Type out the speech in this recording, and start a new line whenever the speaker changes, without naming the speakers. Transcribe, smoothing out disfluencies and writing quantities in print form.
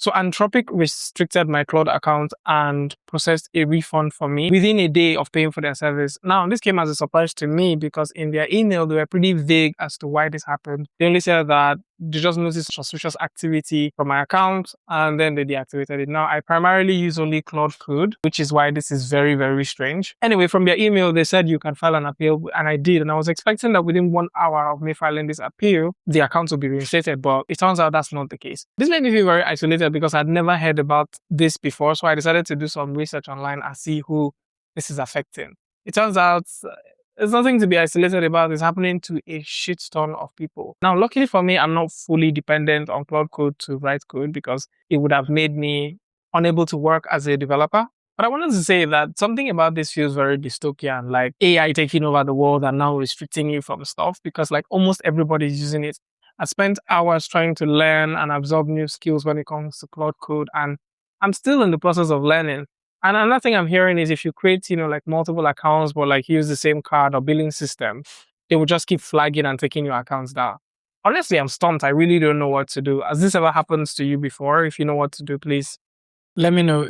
So Anthropic restricted my Claude account and processed a refund for me within a day of paying for their service. Now, this came as a surprise to me because in their email, they were pretty vague as to why this happened. They only said that they just noticed suspicious activity from my account and then they deactivated it. Now, I primarily use only Claude Code, which is why this is very, very strange. Anyway, from their email, they said you can file an appeal, and I did. And I was expecting that within 1 hour of me filing this appeal, the account will be reinstated, but it turns out that's not the case. This made me feel very isolated because I'd never heard about this before, so I decided to do some research online and see who this is affecting. It turns out there's nothing to be isolated about. It's happening to a shit ton of people. Now, luckily for me, I'm not fully dependent on Claude Code to write code because it would have made me unable to work as a developer. But I wanted to say that something about this feels very dystopian, like AI taking over the world and now restricting you from stuff because like almost everybody's using it. I spent hours trying to learn and absorb new skills when it comes to Claude Code, and I'm still in the process of learning. And another thing I'm hearing is if you create, like multiple accounts, but like use the same card or billing system, they will just keep flagging and taking your accounts down. Honestly, I'm stumped. I really don't know what to do. Has this ever happened to you before? If you know what to do, please let me know.